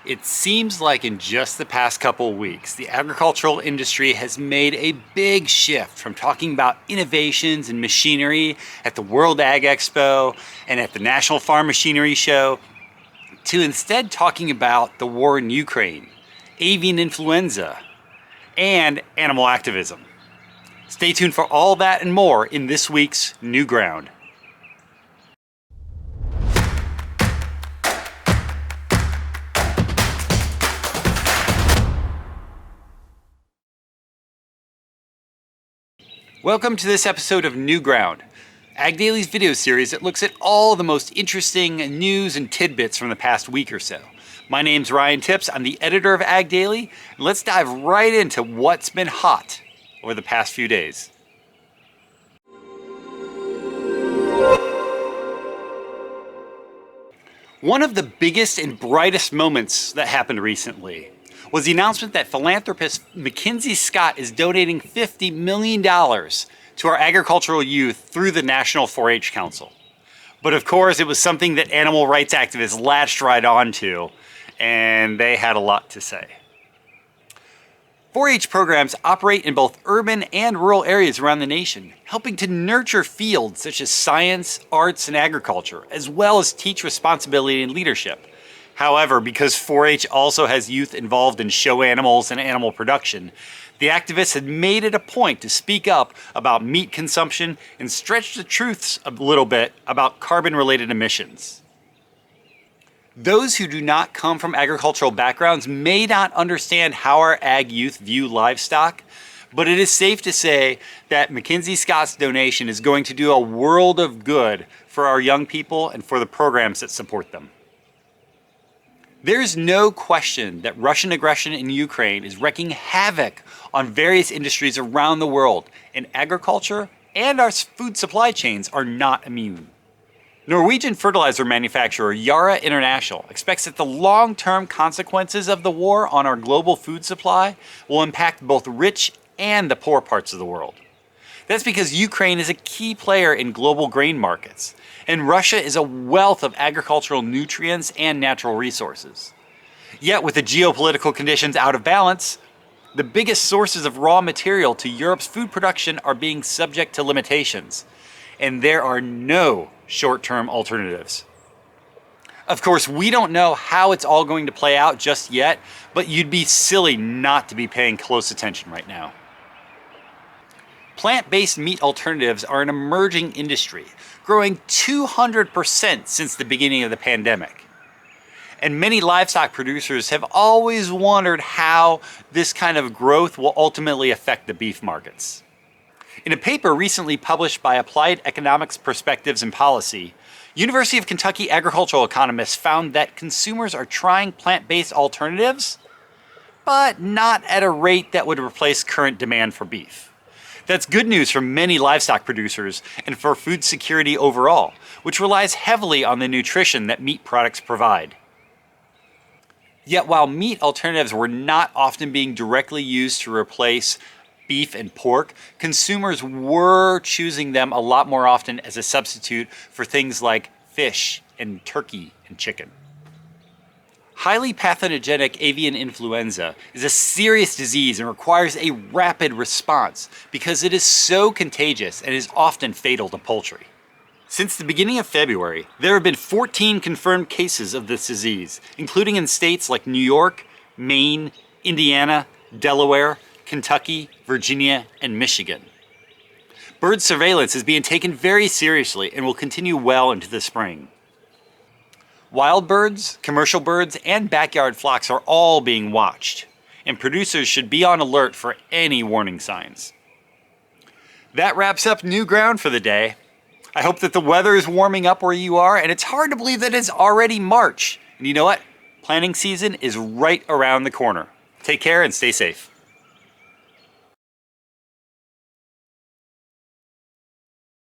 It seems like in just the past couple weeks, the agricultural industry has made a big shift from talking about innovations and machinery at the World Ag Expo and at the National Farm Machinery Show to instead talking about the war in Ukraine, avian influenza, and animal activism. Stay tuned for all that and more in this week's New Ground. Welcome to this episode of New Ground, AGDAILY's video series that looks at all the most interesting news and tidbits from the past week or so. My name's Ryan Tipps, I'm the editor of AGDAILY, and let's dive right into what's been hot over the past few days. One of the biggest and brightest moments that happened recently was the announcement that philanthropist Mackenzie Scott is donating $50 million to our agricultural youth through the National 4-H Council. But of course, it was something that animal rights activists latched right onto, and they had a lot to say. 4-H programs operate in both urban and rural areas around the nation, helping to nurture fields such as science, arts, and agriculture, as well as teach responsibility and leadership. However, because 4-H also has youth involved in show animals and animal production, the activists had made it a point to speak up about meat consumption and stretch the truths a little bit about carbon-related emissions. Those who do not come from agricultural backgrounds may not understand how our ag youth view livestock, but it is safe to say that Mackenzie Scott's donation is going to do a world of good for our young people and for the programs that support them. There's no question that Russian aggression in Ukraine is wreaking havoc on various industries around the world, and agriculture and our food supply chains are not immune. Norwegian fertilizer manufacturer Yara International expects that the long-term consequences of the war on our global food supply will impact both rich and the poor parts of the world. That's because Ukraine is a key player in global grain markets, and Russia is a wealth of agricultural nutrients and natural resources. Yet with the geopolitical conditions out of balance, the biggest sources of raw material to Europe's food production are being subject to limitations, and there are no short-term alternatives. Of course, we don't know how it's all going to play out just yet, but you'd be silly not to be paying close attention right now. Plant-based meat alternatives are an emerging industry, growing 200% since the beginning of the pandemic. And many livestock producers have always wondered how this kind of growth will ultimately affect the beef markets. In a paper recently published by Applied Economics Perspectives and Policy, University of Kentucky agricultural economists found that consumers are trying plant-based alternatives, but not at a rate that would replace current demand for beef. That's good news for many livestock producers and for food security overall, which relies heavily on the nutrition that meat products provide. Yet while meat alternatives were not often being directly used to replace beef and pork, consumers were choosing them a lot more often as a substitute for things like fish and turkey and chicken. Highly pathogenic avian influenza is a serious disease and requires a rapid response because it is so contagious and is often fatal to poultry. Since the beginning of February, there have been 14 confirmed cases of this disease, including in states like New York, Maine, Indiana, Delaware, Kentucky, Virginia, and Michigan. Bird surveillance is being taken very seriously and will continue well into the spring. Wild birds, commercial birds, and backyard flocks are all being watched, and producers should be on alert for any warning signs. That wraps up New Ground for the day. I hope that the weather is warming up where you are, and it's hard to believe that it's already March. And you know what? Planting season is right around the corner. Take care and stay safe.